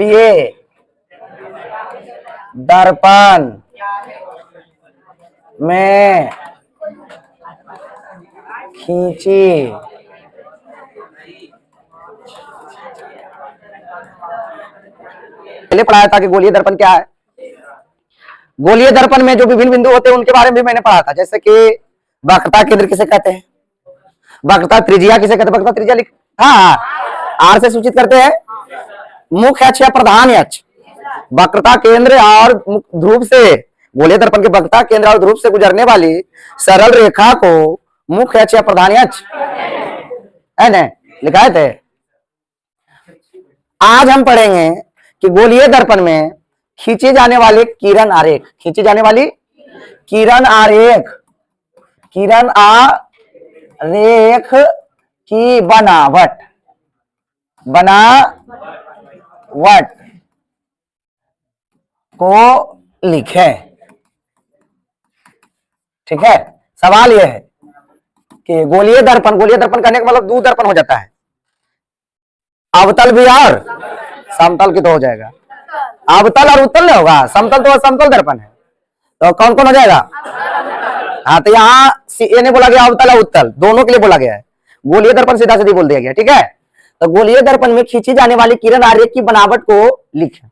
गोलीय दर्पण में खींची पहले पढ़ाया था कि गोलीय दर्पण क्या है। गोलीय दर्पण में जो विभिन्न बिंदु होते हैं उनके बारे में भी मैंने पढ़ा था, जैसे कि वक्रता केंद्र किसे कहते हैं, वक्रता त्रिज्या किसे कहते हैं, वक्रता त्रिज्या हाँ आर से सूचित करते हैं मुख्य अक्ष या प्रधान अक्ष। वक्रता केंद्र और ध्रुव से, गोलीय दर्पण के वक्रता केंद्र और ध्रुव से गुजरने वाली सरल रेखा को मुख्य अक्ष या प्रधान अक्ष है ना, लिखाए थे। आज हम पढ़ेंगे कि गोलीय दर्पण में खींचे जाने वाले किरण आरेख, खींची जाने वाली किरण आरेख, किरण आरेख की बनावट को लिखे। ठीक है, सवाल यह है कि गोलीय दर्पण करने का मतलब दूरदर्पण हो जाता है, अवतल भी और समतल की तो हो जाएगा, अवतल और उत्तल नहीं होगा, समतल तो समतल दर्पण है, तो कौन कौन हो जाएगा। हाँ, तो यहाँ ये नहीं बोला गया अवतल और उत्तल, दोनों के लिए बोला गया है, गोलीय दर्पण सीधा सीधी बोल दिया गया। ठीक है, तो गोलीय दर्पण में खींची जाने वाली किरण आरेख की बनावट को लिखें।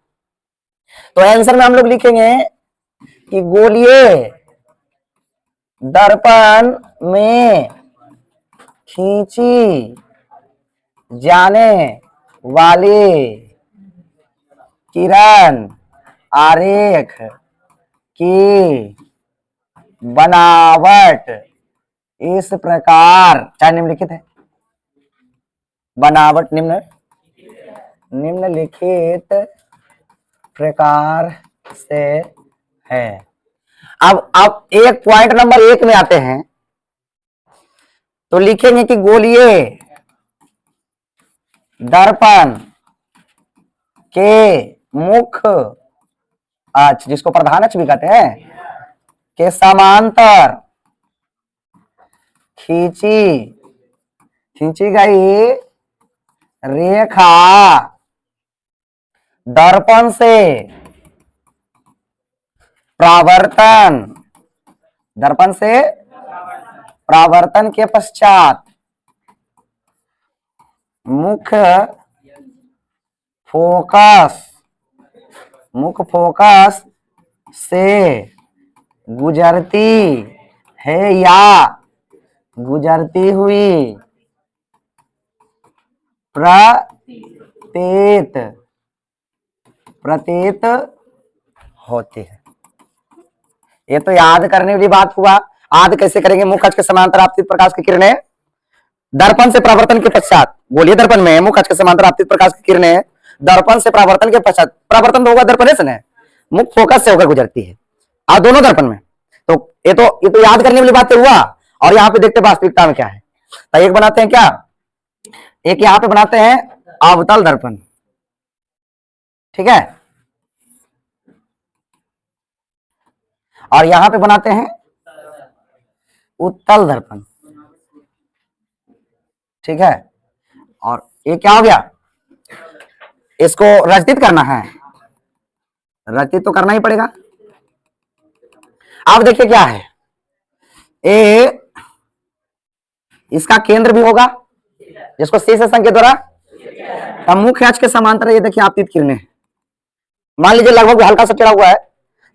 तो आंसर में हम लोग लिखेंगे कि गोलीय दर्पण में खींची जाने वाली किरण आरेख की बनावट इस प्रकार, चाहे निम्नलिखित है, बनावट निम्नलिखित प्रकार से है। अब एक पॉइंट नंबर 1 में आते हैं, तो लिखेंगे कि गोलीय दर्पण के मुख्य अक्ष, जिसको प्रधान अक्ष भी कहते हैं, के समांतर खींची गई रेखा दर्पण से परावर्तन के पश्चात मुख्य फोकस से गुजरती है या गुजरती हुई प्रतीत होती है। ये तो याद करने वाली बात हुआ। याद कैसे करेंगे, मुख्य अक्ष के समांतर आपतित प्रकाश की किरणें दर्पण से परावर्तन के पश्चात, गोलीय दर्पण में मुख्य अक्ष के समांतर आपतित प्रकाश की किरणें दर्पण से परावर्तन के पश्चात, परावर्तन तो होगा दर्पण से, मुख्य फोकस से होकर गुजरती है और दोनों दर्पण में। तो ये तो याद करने वाली बात हुआ। और यहाँ पे देखते वास्तविकता में क्या है। तो एक बनाते हैं क्या, एक यहाँ पे बनाते हैं अवतल दर्पण। ठीक है, और यहां पे बनाते हैं उत्तल दर्पण। ठीक है, और ये क्या हो गया, इसको रचित करना है, रचित तो करना ही पड़ेगा। अब देखिए क्या है, ए इसका केंद्र भी होगा, जिसको सी से संकेत द्वारा, अब मुख्य अक्ष के समांतर ये देखिए आपतित किरणें, मान लीजिए लगभग हल्का सा टेढ़ा हुआ है,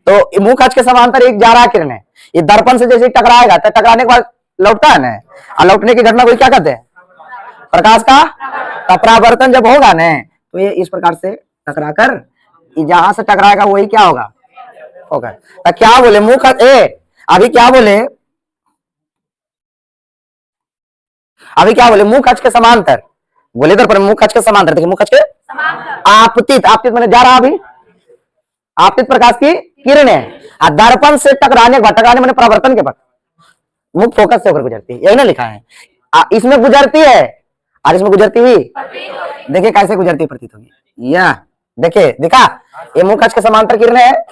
तो मुख्य अक्ष के समांतर एक जा रहा है किरणें, ये दर्पण से जैसे टकराएगा तो टकराने के बाद लौटता है ना, और लौटने की घटना को क्या कहते हैं, प्रकाश का परावर्तन जब होगा ना, तो ये इस प्रकार से टकराकर जहां से टकराएगा वही क्या होगा। तो क्या बोले मुख्य, अभी क्या बोले, मुख्य अक्ष के समांतर, गोलीय दर्पण मुख्य अक्ष के समांतर, देखिए मुख्य अक्ष के आपतित मैंने जा रहा, अभी आपतित प्रकाश की किरणें दर्पण से टकराने के बाद, टकराने मैंने परावर्तन के बाद मुख्य फोकस से होकर गुजरती है, यही ना लिखा है। इसमें गुजरती है और इसमें गुजरती हुई, देखिए कैसे गुजरती प्रतीत होगी। यह देखिए, दिखा, ये मुख्य अक्ष के समांतर किरणें है,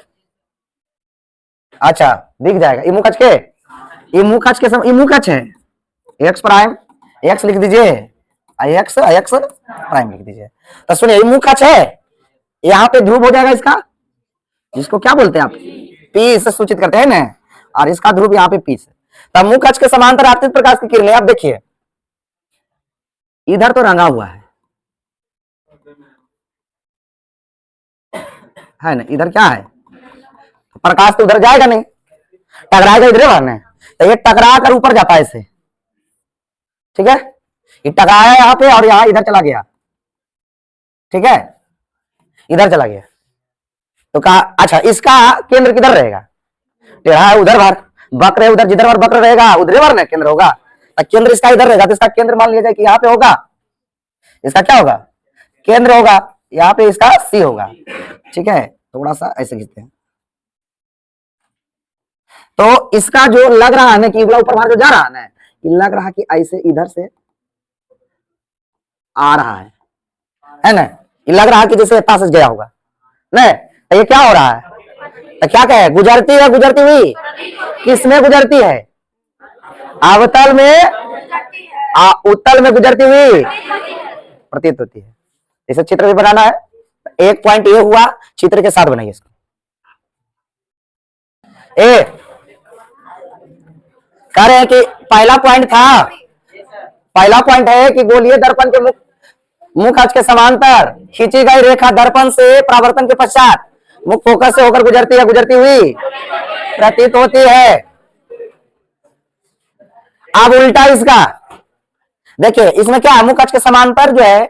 अच्छा दिख जाएगा, ये मुख्य अक्ष के, ये मुख्य अक्ष है, एक्स प्राइम, एक्स लिख दीजिए, एक्स प्राइम लिख दीजिए। तो सुनिए, ये मुख्य अक्ष है, यहाँ पे ध्रुव हो जाएगा इसका, जिसको क्या बोलते हैं आप, पी से सूचित करते हैं ना, और इसका ध्रुव यहाँ पे पी से। तब मुख्य अक्ष के समांतर आपतित प्रकाश की किरणें, आप देखिए इधर तो रंगा हुआ है ना, इधर क्या है, प्रकाश तो उधर जाएगा नहीं, टकराएगा इधर मारने, तो ये टकरा कर ऊपर जाता है इसे, ठीक है, ये टकराया यहाँ पे और यहाँ इधर चला गया, ठीक है, इधर चला गया, तो कहा अच्छा इसका केंद्र किधर रहेगा, टेढ़ा है उधर बार, वक्र है उधर, जिधर बार वक्र रहेगा उधर बार ना केंद्र होगा, तो केंद्र इसका इधर रहेगा, तो इसका केंद्र मान लिया जाए कि यहाँ पे होगा, इसका क्या होगा, केंद्र होगा, यहाँ पे इसका सी होगा, ठीक है, थोड़ा सा ऐसे खींचते हैं, तो इसका जो लग रहा है ना कि ऊपर बाहर जो जा रहा है ना, लग रहा कि ऐसे इधर से आ रहा है ना, ये लग रहा है कि जैसे पास गया होगा नहीं, तो ये क्या हो रहा है, तो क्या कहे, गुजरती है, गुजरती हुई, किसमें गुजरती है, अवतल में, उत्तल में गुजरती हुई प्रतीत होती है। इसे चित्र भी बनाना है, एक पॉइंट ये हुआ, चित्र के साथ बनाइए इसको। ए कह रहे हैं कि पहला पॉइंट था, पहला पॉइंट है कि गोलीय दर्पण के मुख अक्ष के समांतर खींची गई रेखा दर्पण से परावर्तन के पश्चात मुख फोकस से होकर गुजरती है, गुजरती हुई प्रतीत होती है। अब उल्टा इसका देखिए, इसमें क्या है, मुख अक्ष के समांतर जो है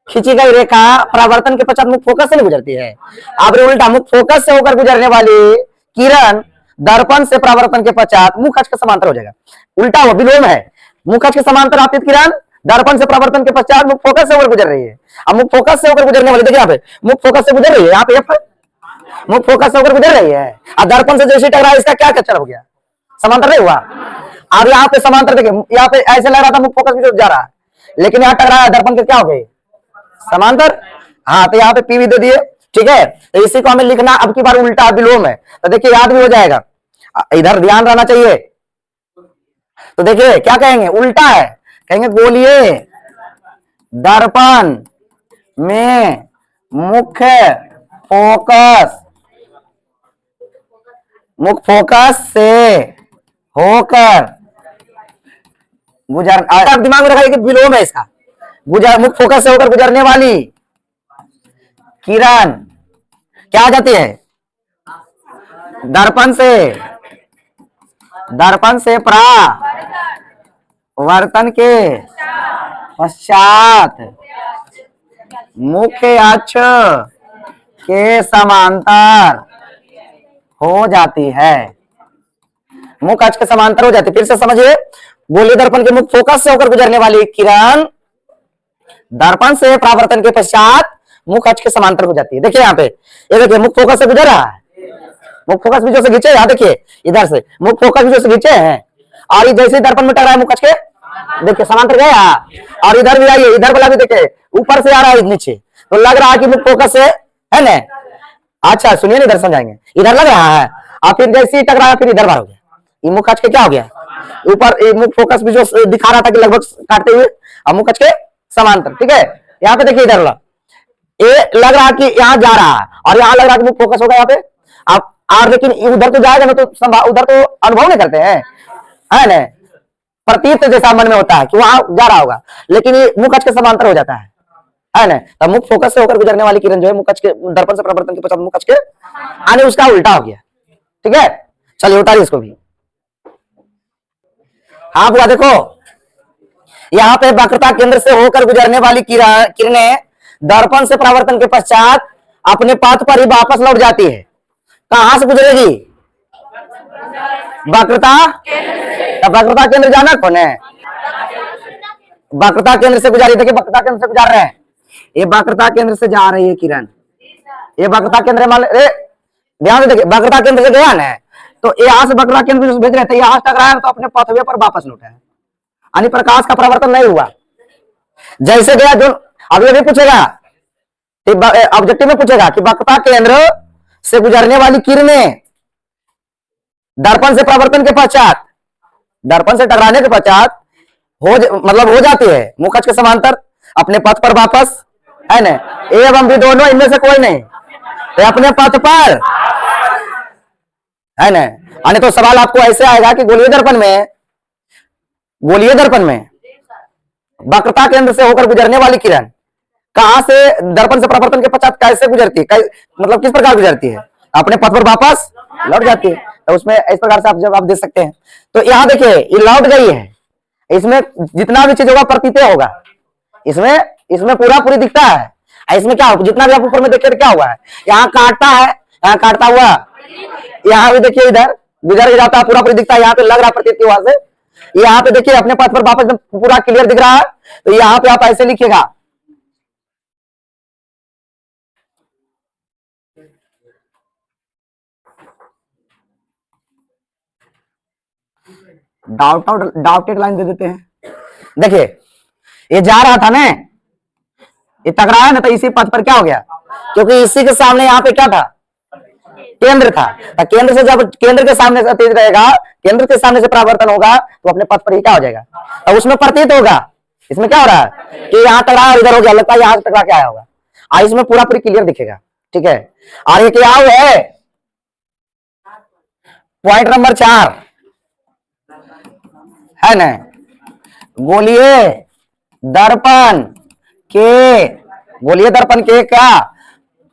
खींची गई रेखा परावर्तन के पश्चात मुख फोकस से नहीं गुजरती है, अब उल्टा मुख फोकस से होकर गुजरने वाली किरण दर्पण से परावर्तन के पश्चात मुख अक्ष के समांतर हो जाएगा, उल्टा हुआ, विलोम है, मुख अक्ष के समांतर आपतित किरण दर्पण से परावर्तन के पश्चात मुख फोकस से होकर गुजर रही है। अब मुख फोकस से होकर गुजरने वाली, देखिए यहाँ पे मुख फोकस से गुजर रही है, यहाँ पे मुख फोकस से होकर गुजर रही है, और दर्पण से जैसे टकरा इसका क्या कच्चर हो गया, समांतर नहीं हुआ। और यहाँ पे समांतर देखिए, यहाँ पे ऐसे लग रहा था मुख फोकस भी जा रहा है, लेकिन यहाँ टकराया दर्पण के क्या हो गए, समांतर। हाँ, तो यहाँ पे पी भी दे दिए, ठीक है, तो इसी को हमें लिखना अब की बार उल्टा विलोम है, तो देखिए याद भी हो जाएगा, इधर ध्यान रहना चाहिए। तो देखिए क्या कहेंगे, उल्टा है, कहेंगे गोलीय दर्पण में मुख्य फोकस, मुख फोकस से होकर गुजर, आप दिमाग में रखा कि विलोम है इसका, गुजर, मुख फोकस से होकर गुजरने वाली किरण क्या आ जाती है, दर्पण से, दर्पण से परावर्तन के पश्चात मुख्य अक्ष के समांतर हो जाती है, मुख अक्ष के समांतर हो जाती है। फिर से समझिए, गोलीय दर्पण के मुख फोकस से होकर गुजरने वाली किरण दर्पण से परावर्तन के पश्चात मुख अक्ष के समांतर हो जाती है। देखिए यहाँ पे, ये देखिए मुख फोकस से गुजर रहा है, मुख फोकस भी जो से खींचे, यहाँ देखिए इधर से मुख फोकस भी जो से खींचे हैं, और ये जैसे दर्पण में टकरा है मुख अक्ष के, देखिए समांतर गया, और इधर भी आइए, इधर वाला भी देखिए ऊपर से आ रहा है नीचे, तो लग रहा है कि मुख फोकस से है ना। अच्छा सुनिए, इधर समझाएंगे, इधर लग रहा है, और फिर जैसे ही टकराया फिर इधर बार हो गया, ये मुख अक्ष के क्या हो गया, ऊपर मुख फोकस भी जो दिखा रहा था कि लगभग काटते हुए, और मुख अक्ष के समांतर, ठीक है। यहाँ पे देखिए इधर वाला, ये लग रहा कि यहाँ जा रहा है, और यहाँ लग रहा कि मुख फोकस होगा यहाँ पे, आप और लेकिन उधर तो जाएगा ना, तो उधर तो अनुभव नहीं करते हैं, है ना, प्रतीत जैसा मन में होता है कि वहां जा रहा होगा, लेकिन ये मुख अक्ष के समांतर हो जाता है ना। तो मुख फोकस से होकर गुजरने वाली किरण जो है मुख अक्ष के दर्पण से परावर्तन के पश्चात मुख अक्ष के आने, उसका उल्टा हो गया, ठीक है। चलिए उतारिए इसको भी। हाँ बुआ देखो, यहाँ पे वक्रता केंद्र से होकर गुजरने वाली किरणें दर्पण से परावर्तन के पश्चात अपने पथ पर ही वापस लौट जाती है। कहां से गुजरेगी, वक्रता, वक्रता केंद्र जाना कौन है, वक्रता केंद्र से गुजारी, देखिए वक्रता केंद्र से गुजार रहे हैं, ये वक्रता केंद्र से जा रही है किरण, ये वक्रता केंद्र मान, ध्यान से देखिए वक्रता केंद्र से गया ना, तो यहाँ से वक्रता केंद्र भेज रहे थे, यहाँ टकराया तो अपने पथवे पर वापस लौटा है, यानी प्रकाश का परिवर्तन नहीं हुआ, जैसे गया जो। अब ये भी पूछेगा, ऑब्जेक्टिव में पूछेगा कि वक्रता केंद्र से गुजरने वाली किरणें दर्पण से परावर्तन के पश्चात, दर्पण से टकराने के पश्चात मतलब हो जाती है मुख अक्ष के समांतर, अपने पथ पर वापस है ना, ए एवं बी दोनों, इनमें से कोई नहीं, तो अपने पथ पर है ना। यानी तो सवाल आपको ऐसे आएगा कि गोलीय दर्पण में वक्रता केंद्र से होकर गुजरने वाली किरण कहां से दर्पण से परावर्तन के पश्चात कैसे गुजरती है, मतलब किस प्रकार गुजरती है, अपने पथ पर वापस लौट जाती है। तो उसमें इस प्रकार से आप जब आप देख सकते हैं, तो यहाँ देखिए ये लौट गई है, इसमें जितना भी चीज होगा प्रतीत होगा, इसमें पूरा पूरी दिखता है। इसमें क्या होगा, जितना भी आप ऊपर में देखिए क्या हुआ है, यहाँ काटता है, यहाँ काटता हुआ, यहाँ भी देखिए इधर गुजर जाता है, पूरा पूरी दिखता है, यहाँ पे लग रहा प्रतीत वहां से, यहाँ पे देखिए अपने पथ पर वापस पूरा क्लियर दिख रहा है। तो यहाँ पे आप ऐसे लिखिएगा, डाउटेड लाइन दे देते हैं। देखिए ये जा रहा था ना, ये टकराया ना, तो इसी पथ पर क्या हो गया, क्योंकि इसी के सामने यहाँ पे क्या था, केंद्र था, तो केंद्र से जब केंद्र के सामने से तेज रहेगा, केंद्र के सामने से परावर्तन होगा, तो अपने पथ पर ही क्या हो जाएगा, तो उसमें प्रतीत होगा। इसमें क्या हो रहा है कि यहाँ टकरा इधर हो गया, लगता है यहाँ से टकरा के आया होगा, और इसमें पूरा पूरी क्लियर दिखेगा। ठीक है, और ये क्या है, पॉइंट नंबर 4 है ना, गोलीय दर्पण के क्या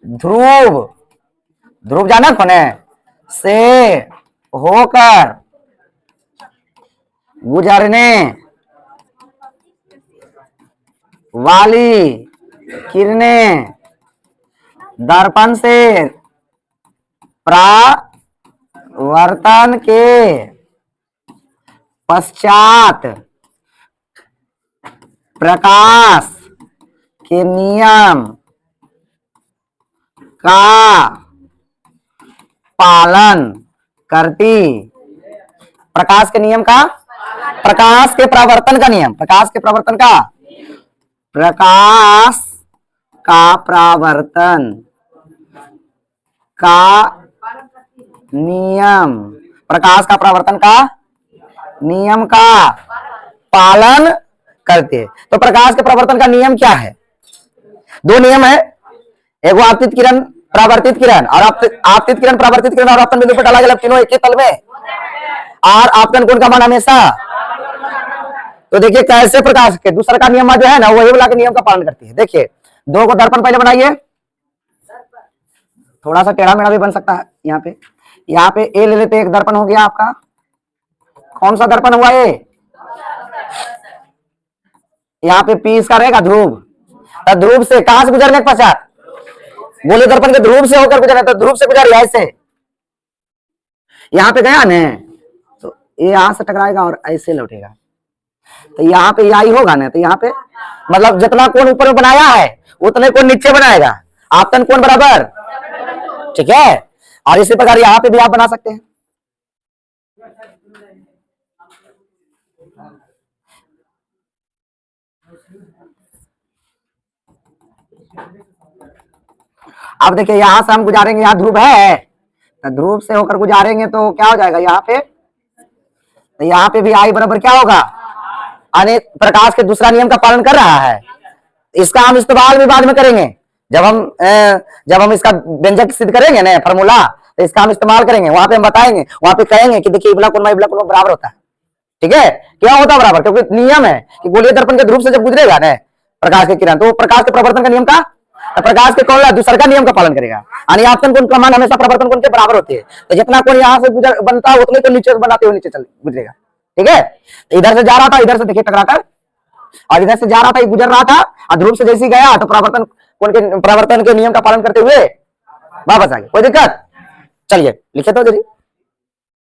ध्रुव जाना कौन है से होकर गुजरने वाली किरणें दर्पण से परावर्तन के पश्चात प्रकाश के नियम का पालन करती, प्रकाश के नियम का, प्रकाश के परावर्तन का नियम, प्रकाश के परावर्तन का, प्रकाश का परावर्तन का नियम, प्रकाश का परावर्तन का नियम का पालन करते हैं। तो प्रकाश के परावर्तन का नियम क्या है, 2 नियम है, एक आपतित किरण, परावर्तित किरण, और आपतित किरण, परावर्तित किरण और आपतन बिंदु पर डाला गया, तीनों एक ही तल में, और आपतन कोण का मान हमेशा, तो देखिए कैसे प्रकाश के दूसरा का नियम जो है ना, वही वाला के नियम का पालन करती है। देखिए 2 को दर्पण पहले बनाइए, थोड़ा सा टेढ़ा मेढ़ा भी बन सकता है, यहाँ पे ए ले लेते, एक दर्पण हो गया आपका, कौन सा दर्पण हुआ ये, यहाँ पे पी इसका रहेगा ध्रुव, तो ध्रुव से कहां से गुजरने के पश्चात, गोलीय दर्पण के ध्रुव से होकर गुजरना, तो ध्रुव से गुजर ऐसे, यहाँ पे गया ना, तो ये यहां से टकराएगा और ऐसे लौटेगा, तो यहाँ पे यही होगा ना, तो यहाँ पे मतलब जितना कोण ऊपर में बनाया है उतने कोण नीचे बनाएगा, आपतन कोण बराबर, ठीक है। और इसी प्रकार यहाँ पे भी आप बना सकते हैं। अब देखिए यहां से हम गुजारेंगे, यहाँ ध्रुव है, तो ध्रुव से होकर गुजारेंगे तो क्या हो जाएगा यहाँ पे, तो यहाँ पे भी आई बराबर क्या होगा, यानी प्रकाश के दूसरा नियम का पालन कर रहा है। इसका हम इस्तेमाल भी बाद में करेंगे, जब हम इसका व्यंजक सिद्ध करेंगे ना फॉर्मूला, तो इसका हम इस्तेमाल करेंगे, वहां पे हम बताएंगे, वहां पे कहेंगे कि देखिए इबला कोण बराबर होता है। ठीक है, क्या होता है बराबर, क्योंकि नियम है कि गोलीय दर्पण के ध्रुव से जब गुजरेगा ना प्रकाश के किरण, तो प्रकाश के प्रवर्तन का नियम का, तो प्रकाश के कोण दूसरा का नियम का पालन करेगा, यानी आपतन कोण का मान हमेशा प्रवर्तन कोण के बराबर होते हैं, तो जितना कोण यहाँ से गुजर बनता है उतने को नीचे बनाते हुए नीचे चल गुजरेगा। ठीक है, तो इधर से जा रहा था, इधर से देखिए टकराकर, और इधर से जा रहा था, गुजर रहा था, और ध्रुव से जैसे गया तो परावर्तन के नियम का पालन करते हुए वापस आ गया। कोई दिक्कत, चलिए लिखे तो जरिए।